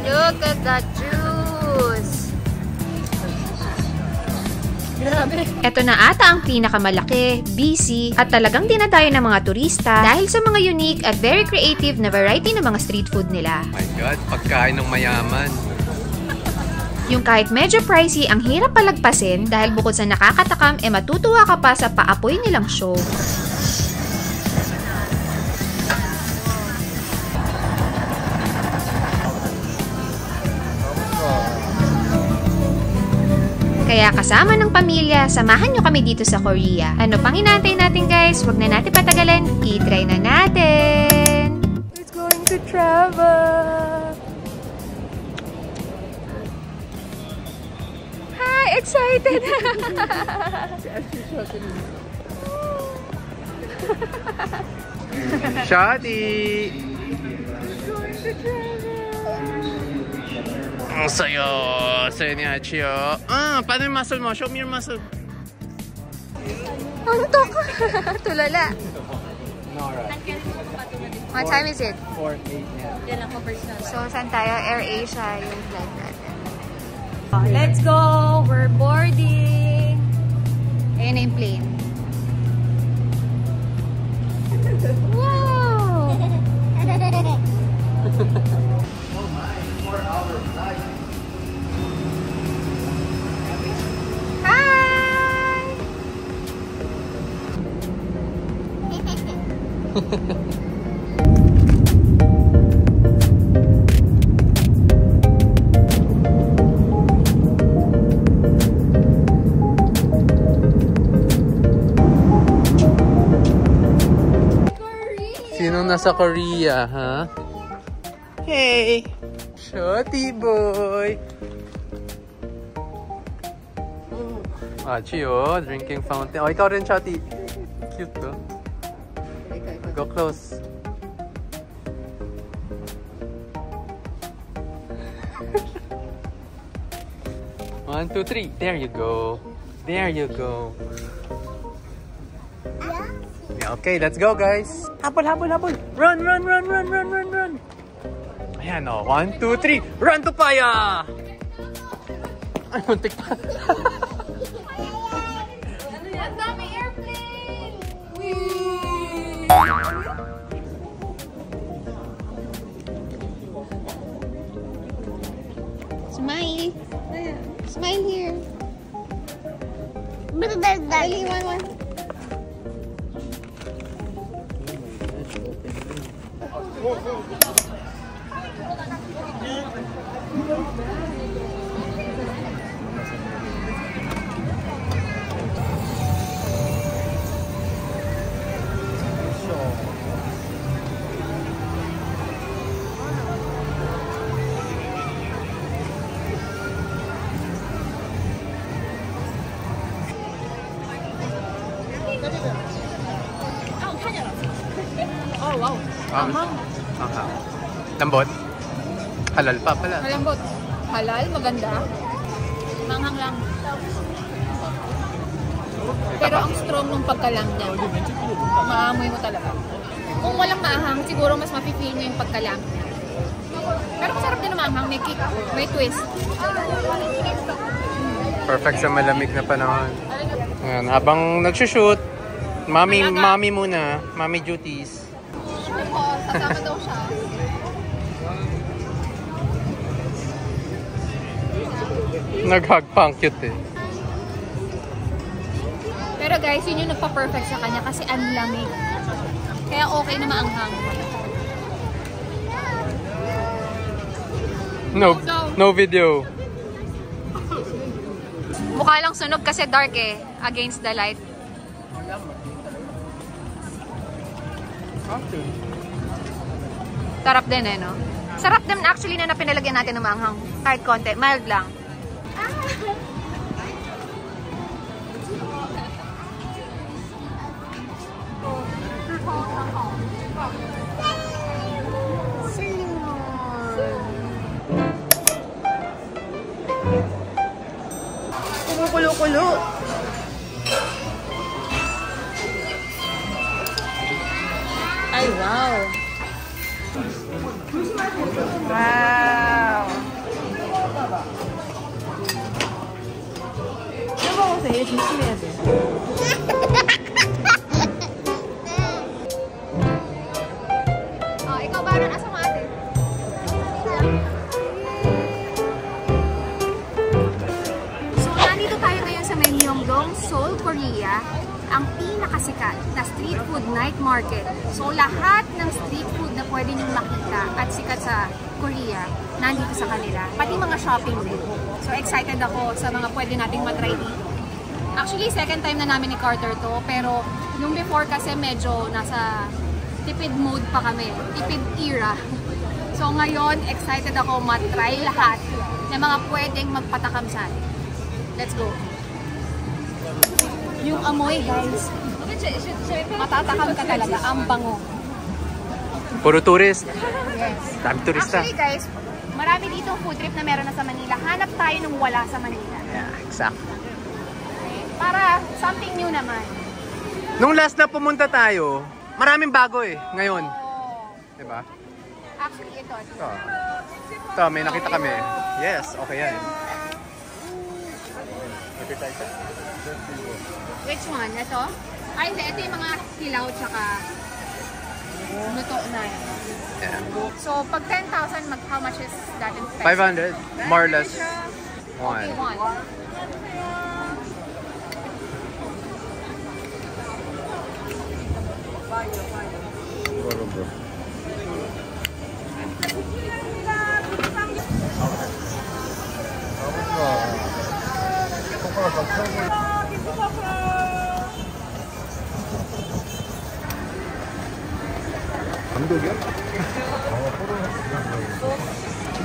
Look at that juice! Grabe. Ito na ata ang pinakamalaki, busy, at talagang dinadayo ng mga turista dahil sa mga unique at very creative na variety ng mga street food nila. My God, pagkain ng mayaman. Yung kahit medyo pricey, ang hirap palagpasin dahil bukod sa nakakatakam, matutuwa ka pa sa paapoy nilang show. Kaya kasama ng pamilya, samahan nyo kami dito sa Korea. Ano pang inaantay natin guys? Huwag na natin patagalan, i-try na natin! It's going to travel! Hi! Excited! Shadi! It's going to travel! Ang sayo! Sayo ni Achio. Paano yung muscle mo? Show me your muscle. Antok! Tulala. What time is it? 4:08. So, saan tayo? Air Asia yung flight natin. Let's go! We're boarding! Ayan na yung plane. Wow! Sinong nasa Korea, ha? Hey! Shorty boy! Achio, drinking fountain. Oh, ikaw rin, Shorty. Cute, to. Go close. One, two, three. There you go. There you go. Yeah, okay, let's go, guys. Habol, habol, habol. Run, run, run, run, run, run, run. Ayan, oh. One, two, three. Run to Paya! Ay, muntik pa. Ang dami airplane! Smile! Smile here! Dali, one. Oh, wow. Lambot. Halal pa pala. Malambot. Halal, maganda. Manghang lang. Pero ang strong nung pagkalang niya. Maamoy mo talaga. Kung walang maanghang, siguro mas mapipil niya yung pagkalang. Pero masarap din ang maanghang. May kick, may twist. Perfect sa malamig na panahon. Ayan, habang nagsushoot, mami muna. Mami duties. Kasama daw siya. Nag-hug pa, ang cute eh. Pero guys, yun yung nagpa-perfect sa kanya kasi ang lamig. Kaya okay na maanghang. No video. Mukha lang sunog kasi dark eh. Against the light. Sarap din eh, no? Sarap din actually na pinalagyan natin ng maanghang. Kahit konti. Mild lang. Kumukulo-kulo. Ay, wow. Wow. 얘 조심해야 돼. ikaw ba rin? Asa mo ate? So, nandito tayo ngayon sa Myeongdong, Seoul, Korea. Ang pinakasikat na street food night market. So, lahat ng street food na pwede niyong makita at sikat sa Korea, nandito sa kanila. Pati mga shopping din. So, excited ako sa mga pwede nating matry dito. Actually, second time na namin ni Carter to, pero yung before kasi medyo nasa tipid mode pa kami. Tipid era. So, ngayon, excited ako matry lahat ng mga pwedeng magpatakam sa atin. Let's go! Yung amoy, guys. Matatakam ka talaga. Ang bango. Puro tourist. Yes. Dami turista. Actually, guys, marami dito food trip na meron na sa Manila. Hanap tayo nung wala sa Manila. Yeah, exact. Okay? Para something new naman. Nung last na pumunta tayo, maraming bago eh, ngayon. Oh. Diba? Actually, ito. Ito, may nakita kami. Yes, okay yan. Which one? Ito? Ay, hindi. Ito yung mga hilaw tsaka luto na yan. Yeah. So, pag 10,000, how much is that in pesos? 500, more or less. Okay, one.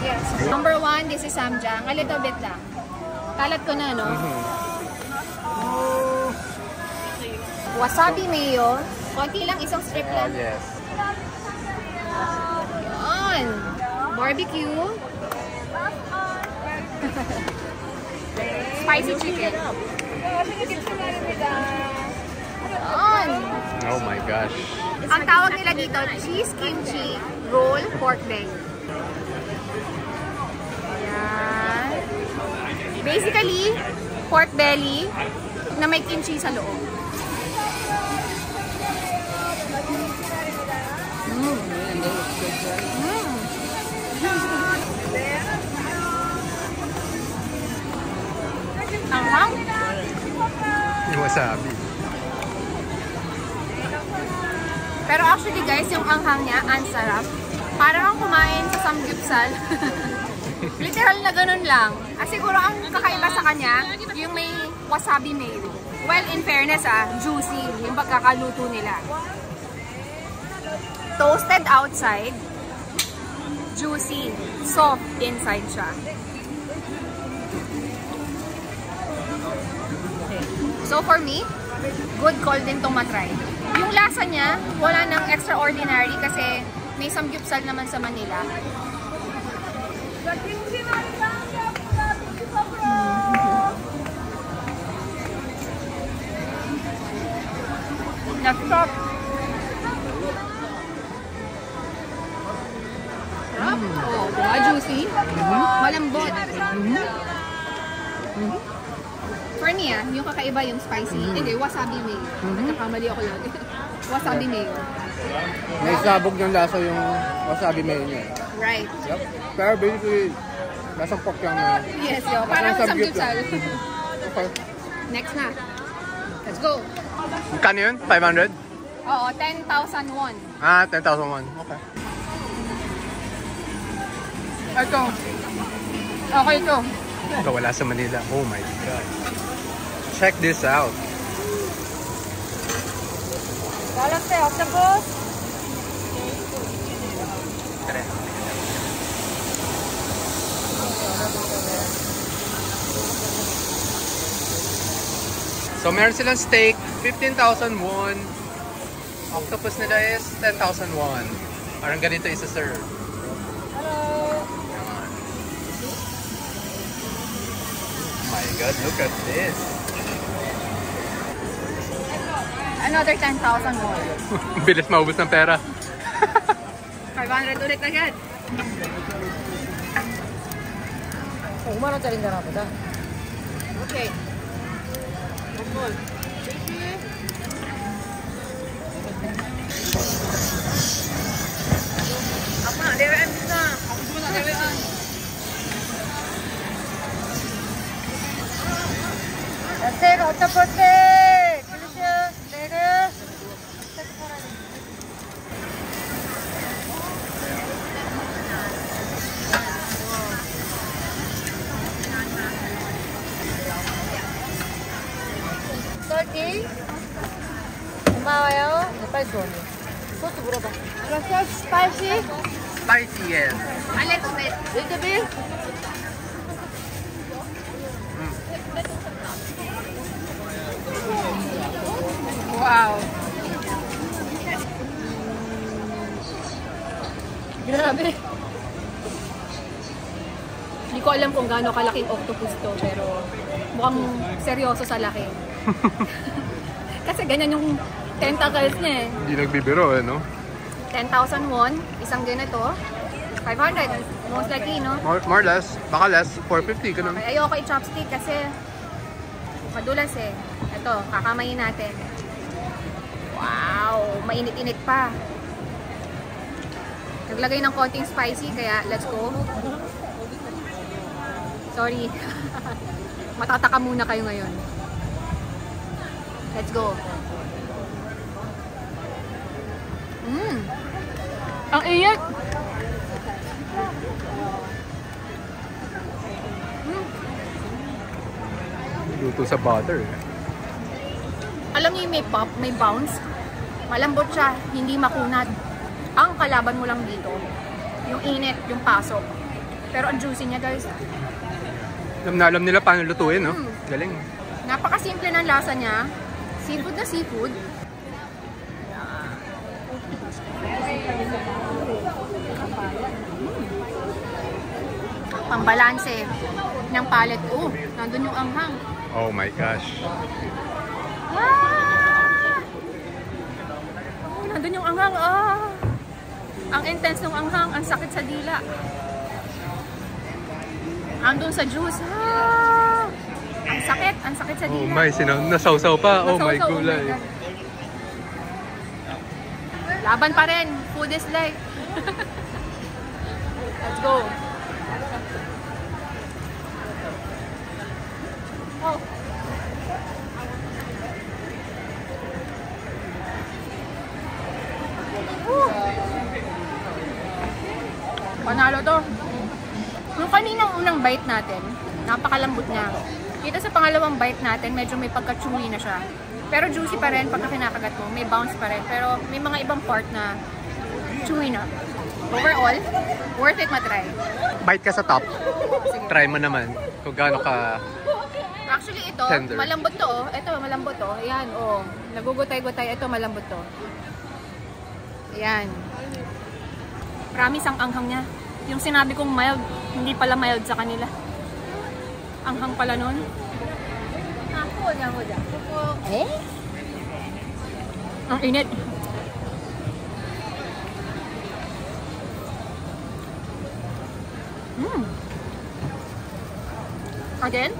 Yes. Number one, this is samjang. A little bit lang. Kalat ko na, no? Wasabi mayo. Konti lang, isang strip lang. Yes. Yan. Barbecue. Spicy chicken. Yan. Oh my gosh. Ang tawag nila dito, cheese kimchi roll pork belly. Yan. Basically, pork belly na may kimchi sa loob. Anghang. Yung wasabi. Pero actually guys, yung anghang niya, ang sarap. Parang ang kumain sa samgyupsal. Literal na ganun lang. Siguro ang kakaiba sa kanya, yung may wasabi mayo. Well, in fairness juicy yung pagkakaluto nila. Toasted outside, juicy, soft inside siya. So for me, good call din tong matry. Yung lasa niya, wala nang extraordinary kasi may samgyupsal naman sa Manila. Nag-stop. Sarap. Oh, diba? Juicy. Malambot. For me, yung kakaiba yung spicy. Hindi, wasabi mayo. Nagkakamali ako lang. Wasabi mayo. May sabog ng lasa yung wasabi mayo niya. Right. Yep. Pero basically, lasang pork yung Yes, yo. Parang samgyupsal. Okay. Next na. Let's go. Magkano yun? 500? Oo, 10,000 won. 10,000 won. Okay. Ito. Okay ito. Wala sa Manila. Oh my God. Check this out. Galante, octopus. So meron silang steak, 15,000 won. Octopus nila is 10,000 won. Parang ganito isa-serve. Oh my God, look at this. Another 10,000 won. Bilis maubos ng pera. 500 ulit agad. 5만 원짜리인가 보다. Okay. Ako na, dewean na. Ako na, dewean. Sero, tapos eh! Kilisya, sero. Salty? 고마워요. 스파이시 원이요. 그것도 물어봐. 그럼 스파이시? Spicy, yes. A little bit. Little bit? Wow. Grabe. Hindi ko alam kung gaano kalaking octopus to, pero mukhang seryoso sa laki. Kasi ganyan yung tentacles niya eh. Hindi nagbibiro, no? 10,000 won, isang ganito. 500, most likely, no? More or less. Baka less. 450 ka nang. Okay, ayoko i-chopstick kasi madulas eh. Ito, kakamayin natin. Wow! Mainit-init pa. Naglagay ng konting spicy, kaya let's go. Sorry. Matataka muna kayo ngayon. Let's go. Ang init! Luto sa butter. Alam niyo yung may pop, may bounce. Malambot siya, hindi makunat. Ang kalaban mo lang dito, yung init, yung pasok. Pero ang juicy niya, guys. Alam nila paano lutuin, no? Galing. Napakasimple ng lasa niya. Seafood na seafood. Pambalanse ng palate. Oh, nandun yung anghang. Oh my gosh. Ah! Oh, nandun yung anghang. Ah! Ang intense ng anghang, ang sakit sa dila. Andun sa juice. Ah! Ang sakit sa dila. Oh my, nasaw-saw pa. Oh my Nasaw-saw, gulay. God. Laban pa rin. Food is life. Let's go. Oh. Panalo to. Yung kaninang unang bite natin, napakalambot niya. Dito sa pangalawang bite natin, medyo may pagka-chewy na siya. Pero juicy pa rin pagka kinakagat mo. May bounce pa rin. Pero may mga ibang part na chewy na. Overall, worth it matry. Bite ka sa top. Try mo naman kung gaano ka. Actually, ito, tender. malambot to. Oh. Ito, malambot to. Ayan, oh. Nagugutay-gutay. Ito, malambot to. Ayan. Promise ang anghang niya. Yung sinabi kong mild, hindi pala mild sa kanila. Anghang pala nun. Eh? Ang init. Again,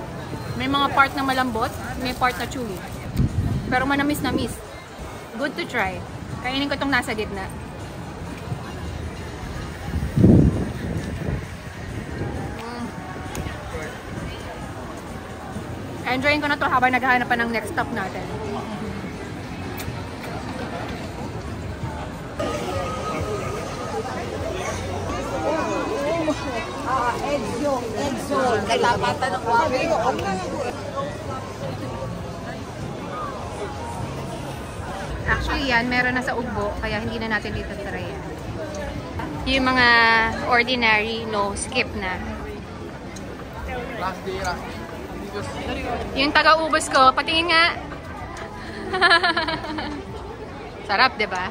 may mga part na malambot, may part na chewy. Pero manamis na miss. Good to try. Kainin ko itong nasa gitna. Enjoyin ko na to habang naghahanap pa ng next stop natin. Actually yan, meron na sa ugbo, kaya hindi na natin dito try yan. Yung mga ordinary, no, skip na. Yung taga-ubos ko, patingin nga. Sarap, diba?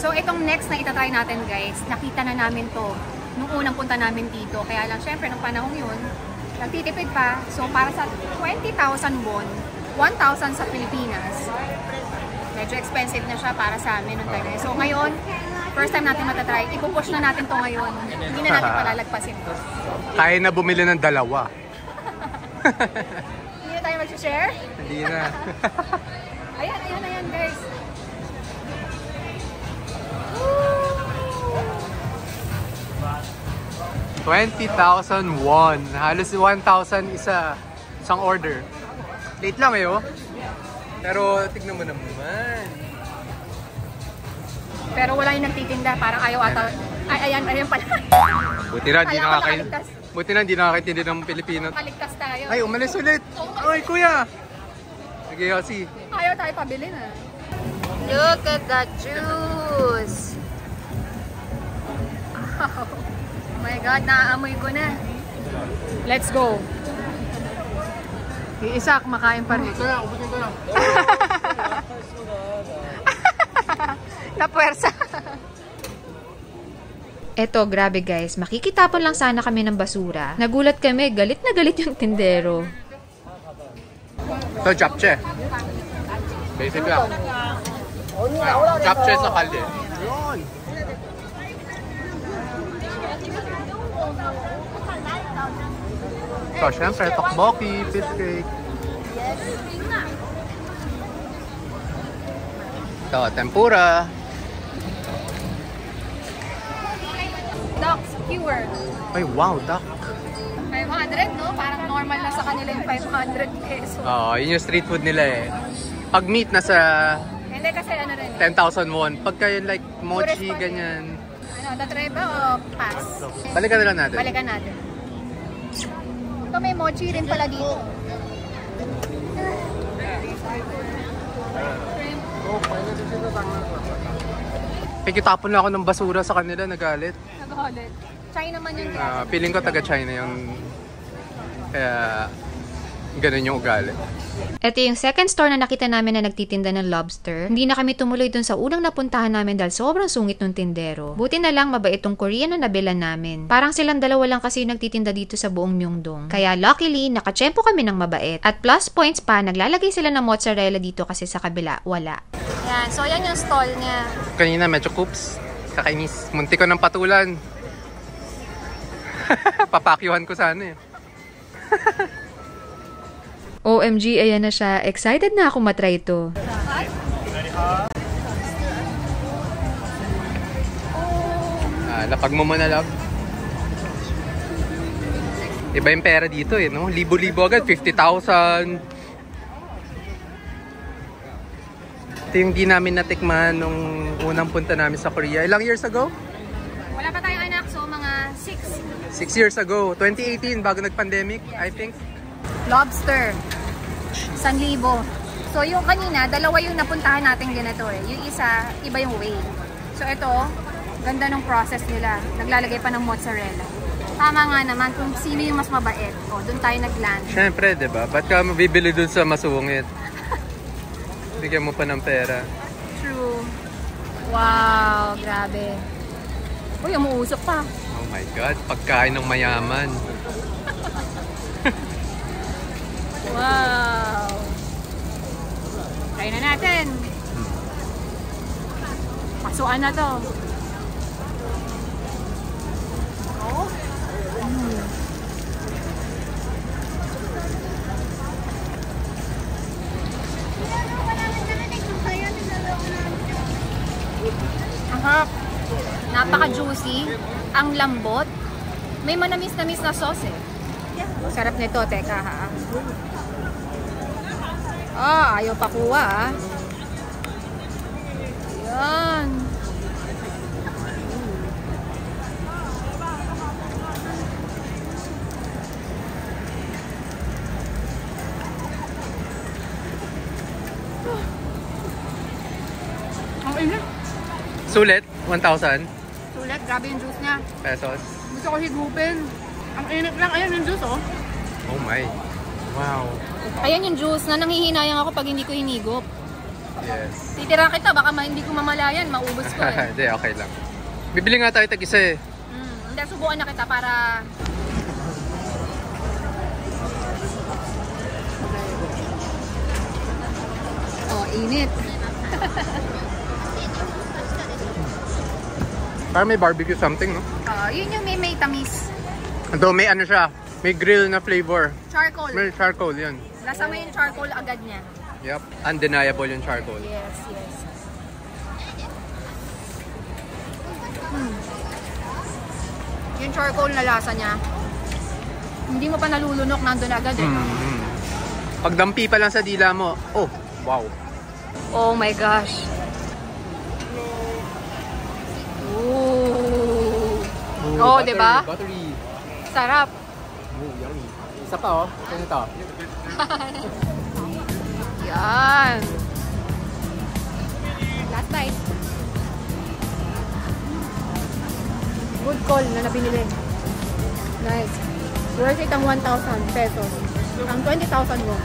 So, itong next na itatry natin, guys, nakita na namin to nung unang punta namin dito. Kaya lang, syempre, nung panahon yun, nagtitipid pa. So, para sa 20,000 won, 1,000 sa Pilipinas, medyo expensive na siya para sa amin nung tayo. So, ngayon, first time natin matatry, ipupush na natin to ngayon. Hindi na natin palalagpasin to. Kaya na bumili ng dalawa. Hindi na tayo mag-share? Hindi na. Ayan guys. ₱20,000. Halos 1,000 isang order. Late lang eh, oh. Pero tignan mo naman. Pero wala yung nagtitinda. Parang ayaw ata. Ay, ayan pala. Buti na hindi nakakaintindi ng Pilipino. Kaligtas tayo. Ay, umalis ulit. Ay, kuya. Sige, Yossi. Ayaw tayo pabili na. Look at that juice! Oh my God, naaamoy ko na. Let's go. Yung isa, kumakain pa rin. Ubusin ko na. Napuwersa. Eto, grabe guys, makikitapon lang sana kami ng basura. Nagulat kami, galit na galit yung tindero. Ito, japchae. Basic lang. Japchae sa kalye. Yun. So, syempre, tteokbokki, fish cake. Ito, tempura. Duck skewer. Ay, wow, duck. 500, no? Parang normal na sa kanila yung 500 pesos. Oo, yun yung street food nila eh. Pag meat, nasa Hindi kasi ano rin. 10,000 won. Pagka yung like mochi, ganyan. Ano, tatry ba o pass? Balikan na lang natin. Balikan natin. Ito may mochi rin pala dito. Pikitapon lang ako ng basura sa kanila, nagalit. Nag-holid. China naman yun. Feeling ko taga-China yung... Kaya... Ganun yung ugali. Ito yung second store na nakita namin na nagtitinda ng lobster. Hindi na kami tumuloy dun sa unang napuntahan namin dahil sobrang sungit ng tindero. Buti na lang mabait tong Korean na nabilan namin. Parang silang dalawa lang kasi nagtitinda dito sa buong Myeongdong. Kaya luckily, nakatsyempo kami ng mabait. At plus points pa, naglalagay sila ng mozzarella dito kasi sa kabila, wala. Yan, so yan yung stall niya. Kanina medyo coops. Kakainis. Munti ko ng patulan. Papakyuhan ko sana eh. OMG, ayan na siya. Excited na ako matry ito. Lapag mo muna, love. Iba yung pera dito eh, no? Libo-libo agad, 50,000. Ito yung di namin natikman nung unang punta namin sa Korea. Ilang years ago? Wala pa tayong anak, so mga 6. 6 years ago. 2018, bago nag-pandemic, I think. Lobster. 1,000. So yung kanina, dalawa yung napuntahan natin ganito eh. Yung isa, iba yung way. So ito, ganda ng process nila. Naglalagay pa ng mozzarella. Tama nga naman kung sino yung mas mabait. O, doon tayo nag-land. Siyempre, diba? Ba't ka mabibili dun sa masungit? Bigyan mo pa ng pera. True. Wow, grabe. Uy, umuusok pa. Oh my God, pagkain ng mayaman. Wow. Try na natin. Pasuan na to. Oh. Ang harap. Napaka-juicy. Ang lambot. May manamis-namis na sauce eh. Sarap nito, teka ha. Ayaw pa kuha ah. Yan. Ang init. Sulit, 1,000 Sulit, grabe yung juice niya. pesos. Gusto ko higupin. Ang init lang. Ayan yung juice oh. Oh my. Wow. Ayan yung juice na nanghihinayang ako pag hindi ko hinigop. Yes. Titira kita, baka hindi ko mamalayan, maubos ko eh. Hindi, okay lang. Bibili nga tayo tag-isa eh. Hindi, subukan na kita para... Oh, init. Parang may barbecue something, no? Yun yung may tamis. Ito, may ano siya. May grill na flavor. Charcoal. May charcoal, yun. Lasa mo yung charcoal agad niya. Yep, undeniable yung charcoal. Yes, yes. Yung charcoal na lasa niya, hindi mo pa nalulunok, nandun agad eh. Pagdampi pa lang sa dila mo, oh, wow. Oh my gosh. Ooh. Oh, diba? Buttery. Sarap. Oh, yummy. Isa pa oh. Ano to? Yan. Last bite. Good call na binili. Nice. Worth it ang 1,000 pesos. Ang 20,000 mo.